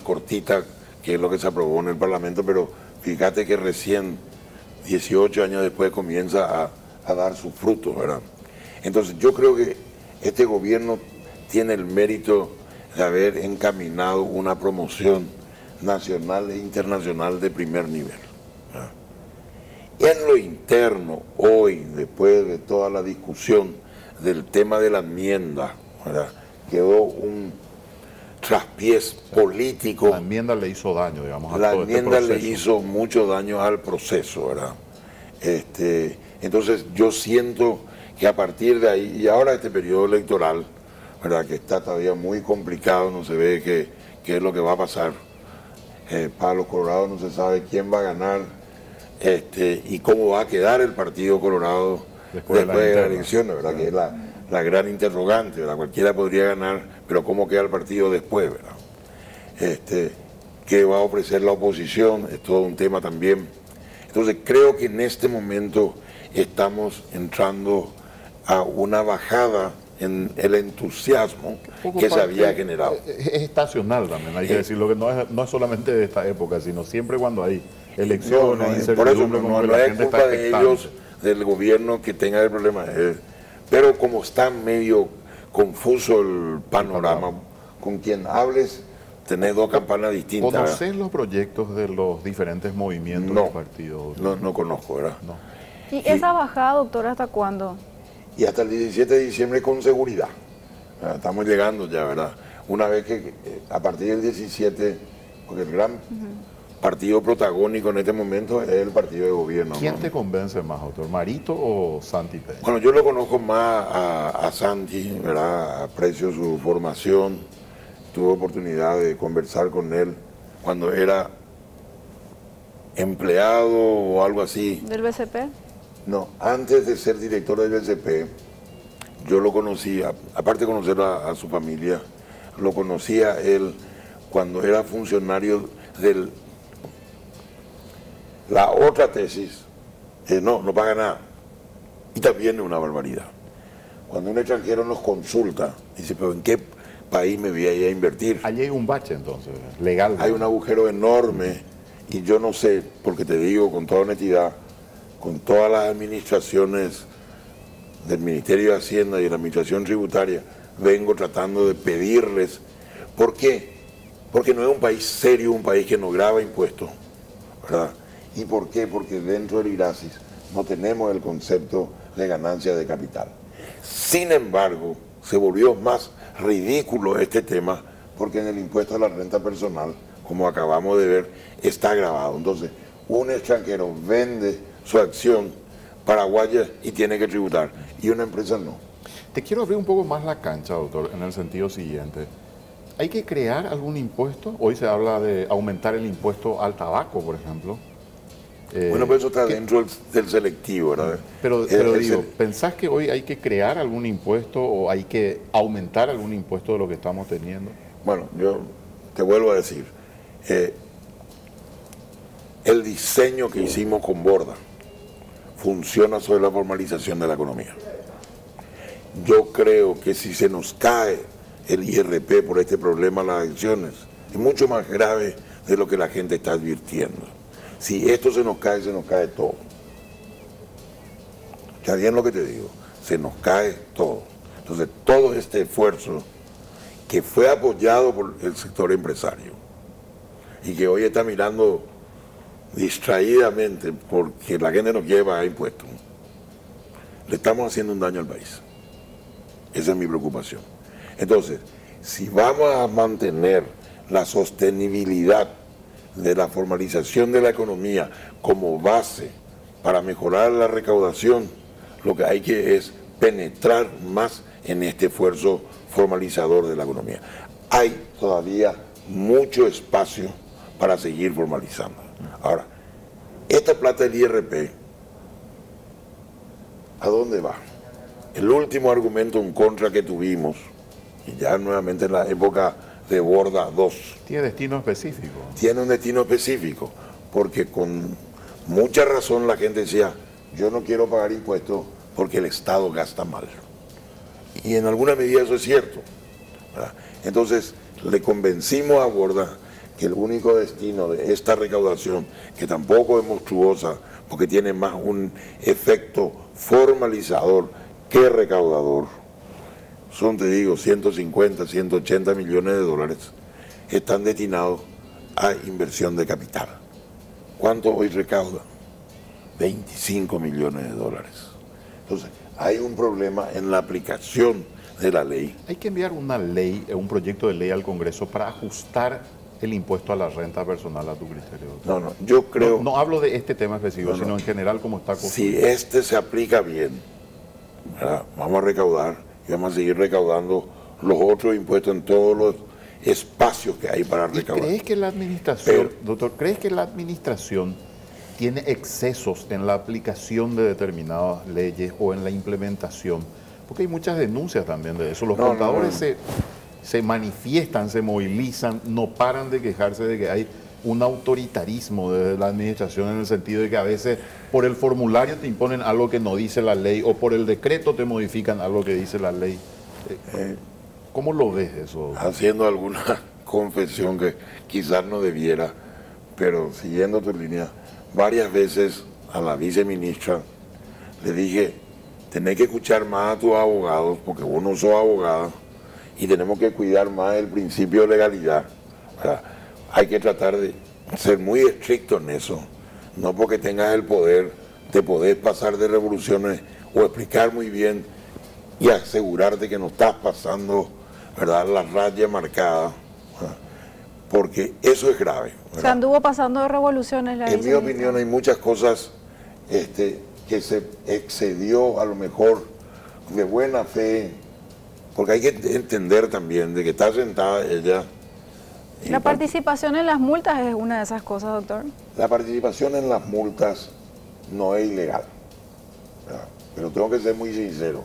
cortita, que es lo que se aprobó en el Parlamento, pero fíjate que recién, 18 años después, comienza a dar sus frutos, ¿verdad? Entonces yo creo que este gobierno tiene el mérito de haber encaminado una promoción nacional e internacional de primer nivel, ¿verdad? En lo interno, hoy, después de toda la discusión del tema de la enmienda, ¿verdad?, quedó un traspiés político. La enmienda le hizo daño, digamos, a la todo enmienda este le hizo mucho daño al proceso, ¿verdad? Entonces yo siento que a partir de ahí, y ahora este periodo electoral, ¿verdad?, que está todavía muy complicado, no se ve qué es lo que va a pasar. Para los colorados no se sabe quién va a ganar y cómo va a quedar el Partido Colorado después de la elección, ¿verdad? Que es la gran interrogante, ¿verdad? Cualquiera podría ganar, pero cómo queda el partido después, ¿verdad? ¿Qué va a ofrecer la oposición? Es todo un tema también. Entonces creo que en este momento estamos entrando a una bajada en el entusiasmo que se había generado. Es estacional también, hay que decirlo, que no es solamente de esta época, sino siempre cuando hay elecciones, por eso no es culpa de ellos, del gobierno, que tenga el problema. Pero como está medio confuso el panorama, con quien hables, tenés dos campanas distintas. ¿Conocés los proyectos de los diferentes movimientos del partido? No conozco, ¿verdad? No. ¿Y esa bajada, doctor, hasta cuándo? Y hasta el 17 de diciembre con seguridad. Estamos llegando ya, ¿verdad? Una vez que a partir del 17, porque el gran partido protagónico en este momento es el partido de gobierno. ¿Quién te convence más, doctor? ¿Marito o Santi Peña? Bueno, yo lo conozco más a Santi, ¿verdad? Aprecio su formación. Tuve oportunidad de conversar con él cuando era empleado o algo así. ¿Del BCP? No, antes de ser director del BCP, yo lo conocía, aparte de conocer a su familia, lo conocía él cuando era funcionario de la otra tesis. No paga nada. Y también es una barbaridad. Cuando un extranjero nos consulta, dice, pero ¿en qué país me voy a ir a invertir? Allí hay un bache entonces, legal. Hay un agujero enorme y yo no sé, porque te digo con toda honestidad, con todas las administraciones del Ministerio de Hacienda y de la Administración Tributaria, vengo tratando de pedirles. ¿Por qué? Porque no es un país serio, un país que no grava impuestos, ¿verdad? ¿Y por qué? Porque dentro del IRASIS no tenemos el concepto de ganancia de capital. Sin embargo, se volvió más ridículo este tema porque en el impuesto a la renta personal, como acabamos de ver, está grabado. Entonces, un extranjero vende su acción paraguaya y tiene que tributar, y una empresa no. Te quiero abrir un poco más la cancha, doctor, en el sentido siguiente. ¿Hay que crear algún impuesto? Hoy se habla de aumentar el impuesto al tabaco, por ejemplo. Bueno, pues eso está dentro del selectivo, ¿verdad? Pero digo, ¿pensás que hoy hay que crear algún impuesto o hay que aumentar algún impuesto de lo que estamos teniendo? Bueno, yo te vuelvo a decir, el diseño que hicimos con Borda funciona sobre la formalización de la economía. Yo creo que si se nos cae el IRP por este problema de las acciones, es mucho más grave de lo que la gente está advirtiendo. Si esto se nos cae todo. ¿Está bien lo que te digo? Se nos cae todo. Entonces, todo este esfuerzo que fue apoyado por el sector empresario y que hoy está mirando distraídamente porque la gente no quiere pagar impuestos, le estamos haciendo un daño al país. Esa es mi preocupación. Entonces, si vamos a mantener la sostenibilidad de la formalización de la economía como base para mejorar la recaudación, lo que hay que es penetrar más en este esfuerzo formalizador de la economía. Hay todavía mucho espacio para seguir formalizando. Ahora, esta plata del IRP, ¿a dónde va? El último argumento en contra que tuvimos, y ya nuevamente en la época de Borda 2. ¿Tiene destino específico? Tiene un destino específico, porque con mucha razón la gente decía, yo no quiero pagar impuestos porque el Estado gasta mal. Y en alguna medida eso es cierto, ¿verdad? Entonces le convencimos a Borda que el único destino de esta recaudación, que tampoco es monstruosa, porque tiene más un efecto formalizador que recaudador, son, te digo, 150, 180 millones de dólares, están destinados a inversión de capital. ¿Cuánto hoy recauda? 25 millones de dólares. Entonces, hay un problema en la aplicación de la ley. Hay que enviar una ley, un proyecto de ley al Congreso para ajustar el impuesto a la renta personal a tu criterio. No, yo creo... No hablo de este tema específico, sino en general como está construido. Si este se aplica bien, ¿verdad? Vamos a recaudar y vamos a seguir recaudando los otros impuestos en todos los espacios que hay para recaudar. ¿Crees que la administración, doctor, crees que la administración tiene excesos en la aplicación de determinadas leyes o en la implementación? Porque hay muchas denuncias también de eso. Los contadores se manifiestan, se movilizan, no paran de quejarse de que hay un autoritarismo de la administración, en el sentido de que a veces por el formulario te imponen algo que no dice la ley o por el decreto te modifican algo que dice la ley. ¿Cómo lo ves eso? Haciendo alguna confesión que quizás no debiera, pero siguiendo tu línea, varias veces a la viceministra le dije, tenés que escuchar más a tus abogados, porque vos no sos abogada, y tenemos que cuidar más el principio de legalidad. O sea, hay que tratar de ser muy estricto en eso. No porque tengas el poder, te podés pasar de revoluciones o explicar muy bien y asegurarte que no estás pasando, ¿verdad?, la raya marcada, ¿verdad? Porque eso es grave, ¿verdad? Se anduvo pasando de revoluciones. En mi opinión hay muchas cosas que se excedió a lo mejor de buena fe, porque hay que entender también de que está sentada ella. La participación en las multas es una de esas cosas, doctor. La participación en las multas no es ilegal, ¿verdad? Pero tengo que ser muy sincero.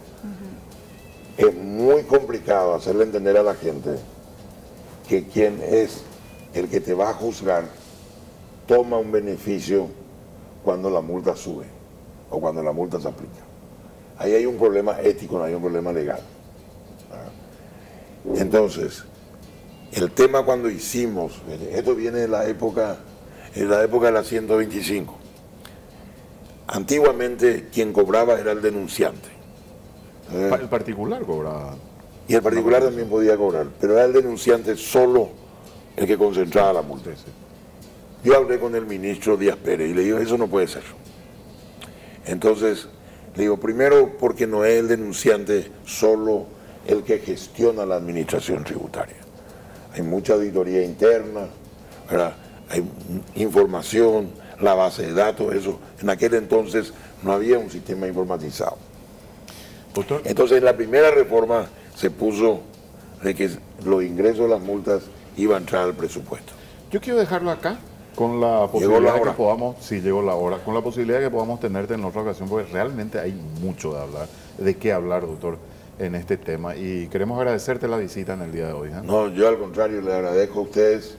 Es muy complicado hacerle entender a la gente que quien es el que te va a juzgar toma un beneficio cuando la multa sube o cuando la multa se aplica. Ahí hay un problema ético, no hay un problema legal. Entonces, el tema cuando hicimos, esto viene de la época de la 125. Antiguamente quien cobraba era el denunciante. El particular cobraba. Y el particular también podía cobrar, pero era el denunciante solo el que concentraba la multa. Yo hablé con el ministro Díaz Pérez y le digo, eso no puede ser. Entonces, le digo, primero porque no es el denunciante solo el que gestiona la administración tributaria. Hay mucha auditoría interna, ¿verdad? Hay información, la base de datos, eso. En aquel entonces no había un sistema informatizado. Doctor. Entonces, en la primera reforma se puso de que los ingresos de las multas iban a entrar al presupuesto. Yo quiero dejarlo acá con la posibilidad de que podamos, sí, llegó la hora, con la posibilidad de que podamos tenerte en otra ocasión, porque realmente hay mucho de hablar, de qué hablar, doctor, en este tema, y queremos agradecerte la visita en el día de hoy. No, yo al contrario, le agradezco a ustedes.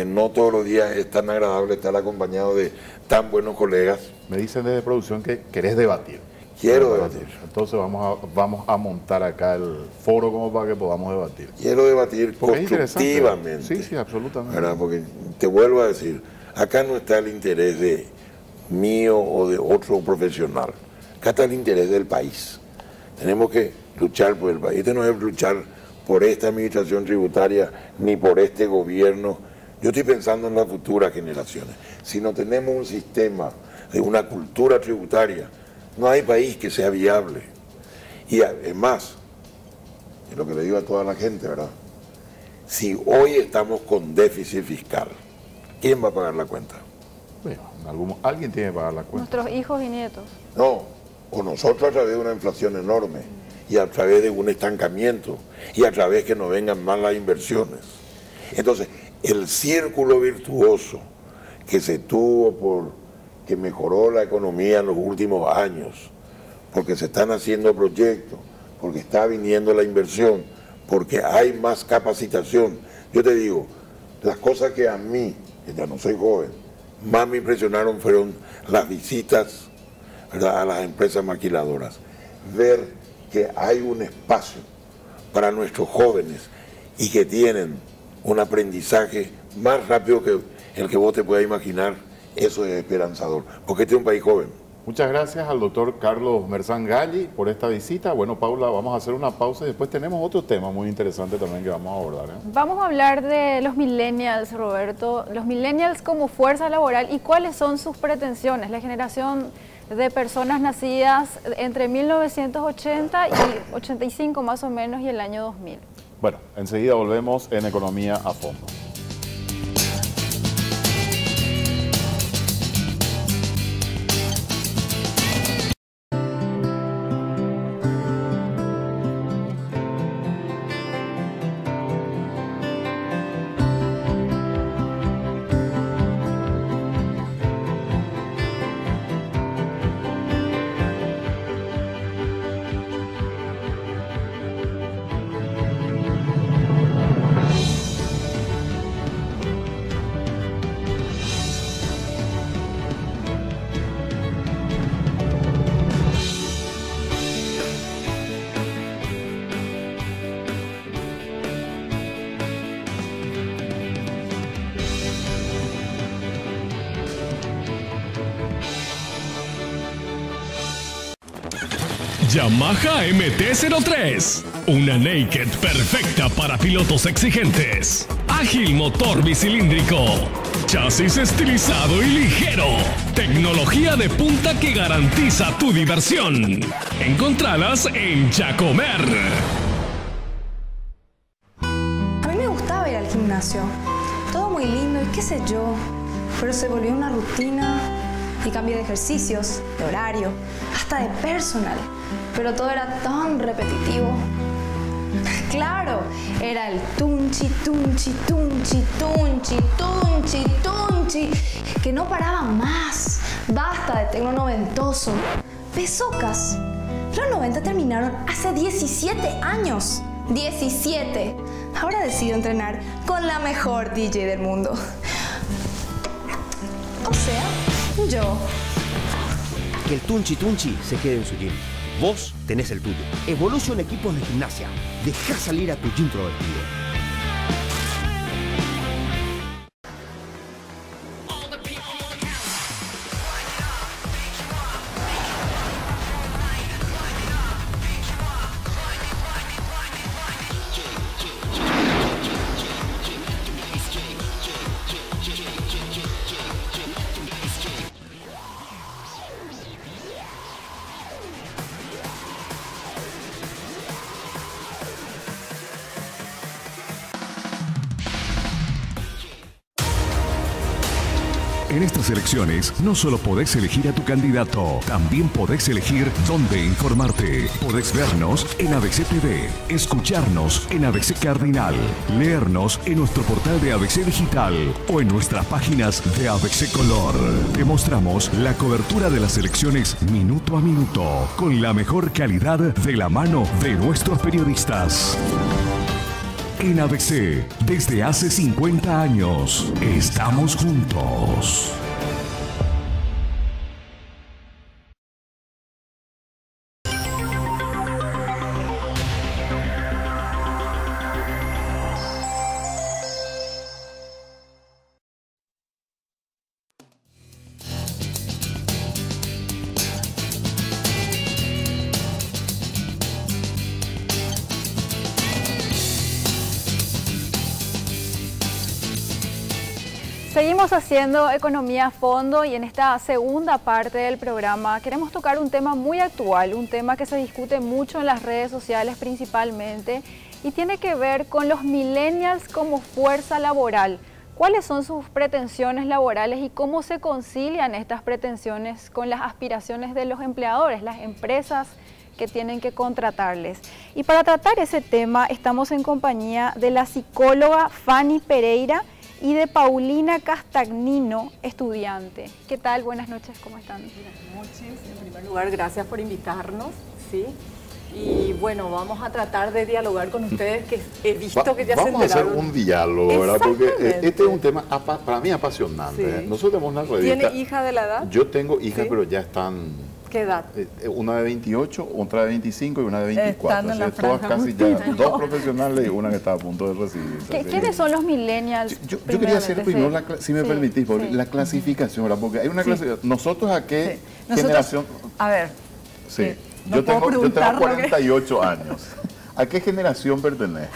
No todos los días es tan agradable estar acompañado de tan buenos colegas. Me dicen desde producción que querés debatir. Quiero debatir. Entonces vamos a montar acá el foro como para que podamos debatir. Quiero debatir constructivamente. Sí, absolutamente. ¿Verdad? Porque te vuelvo a decir, acá no está el interés de mío o de otro profesional. Acá está el interés del país. Tenemos que luchar por el país. Este no es luchar por esta administración tributaria ni por este gobierno. Yo estoy pensando en las futuras generaciones. Si no tenemos un sistema de una cultura tributaria, no hay país que sea viable. Y además, es lo que le digo a toda la gente, ¿verdad? Si hoy estamos con déficit fiscal, ¿quién va a pagar la cuenta? Bueno, alguien tiene que pagar la cuenta. Nuestros hijos y nietos. No, o nosotros a través de una inflación enorme, y a través de un estancamiento, y a través que no vengan más las inversiones. Entonces, el círculo virtuoso que se tuvo que mejoró la economía en los últimos años, porque se están haciendo proyectos, porque está viniendo la inversión, porque hay más capacitación. Yo te digo, las cosas que a mí, que ya no soy joven, más me impresionaron fueron las visitas ¿verdad?, a las empresas maquiladoras, ver que hay un espacio para nuestros jóvenes y que tienen un aprendizaje más rápido que el que vos te puedas imaginar, eso es esperanzador, porque este es un país joven. Muchas gracias al doctor Carlos Merzán Galli por esta visita. Bueno, Paula, vamos a hacer una pausa y después tenemos otro tema muy interesante también que vamos a abordar, ¿eh? Vamos a hablar de los millennials, Roberto, los millennials como fuerza laboral y cuáles son sus pretensiones, la generación de personas nacidas entre 1980 y 85 más o menos y el año 2000. Bueno, enseguida volvemos en Economía a Fondo. Yamaha MT-03, una naked perfecta para pilotos exigentes. Ágil motor bicilíndrico, chasis estilizado y ligero, tecnología de punta que garantiza tu diversión. Encontralas en Jacomer. A mí me gustaba ir al gimnasio, todo muy lindo y qué sé yo, pero se volvió una rutina y cambié de ejercicios, de horario, hasta de personal. Pero todo era tan repetitivo. Claro, era el tunchi, tunchi, tunchi, tunchi, tunchi, tunchi, que no paraba más. Basta de tecno noventoso. Pesocas. Los 90 terminaron hace 17 años. 17. Ahora decido entrenar con la mejor DJ del mundo. O sea, yo. Que el tunchi tunchi se quede en su gym. Vos tenés el tuyo. Evolution Equipos de Gimnasia. Deja salir a tu gym introvertido. En estas elecciones no solo podés elegir a tu candidato, también podés elegir dónde informarte. Podés vernos en ABC TV, escucharnos en ABC Cardinal, leernos en nuestro portal de ABC Digital o en nuestras páginas de ABC Color. Te mostramos la cobertura de las elecciones minuto a minuto, con la mejor calidad de la mano de nuestros periodistas. En ABC, desde hace 50 años, estamos juntos. Seguimos haciendo Economía a Fondo y en esta segunda parte del programa queremos tocar un tema muy actual, un tema que se discute mucho en las redes sociales principalmente y tiene que ver con los millennials como fuerza laboral. ¿Cuáles son sus pretensiones laborales y cómo se concilian estas pretensiones con las aspiraciones de los empleadores, las empresas que tienen que contratarles? Y para tratar ese tema estamos en compañía de la psicóloga Fanny Pereira y de Paulina Castagnino, estudiante. ¿Qué tal? Buenas noches, ¿cómo están? Buenas noches. En primer lugar, gracias por invitarnos, ¿sí? Y bueno, vamos a tratar de dialogar con ustedes, que he visto que ya se enteraron. Vamos a hacer un diálogo, ¿verdad? Porque este es un tema para mí apasionante. Sí. Nosotros tenemos una revista. ¿Tiene hija de la edad? Yo tengo hijas, ¿Sí? pero ya están ¿Qué edad? Una de 28, otra de 25 y una de 24. Están en la Todas franja casi muy ya, bien. dos profesionales y una que está a punto de recibirse. ¿Quiénes son los millennials? Yo quería hacer primero, si me permitís, la clasificación, ¿verdad? Porque hay una clasificación. ¿Nosotros a qué generación? A ver. Sí, no yo tengo puedo preguntar 48 años. ¿A qué generación pertenezco?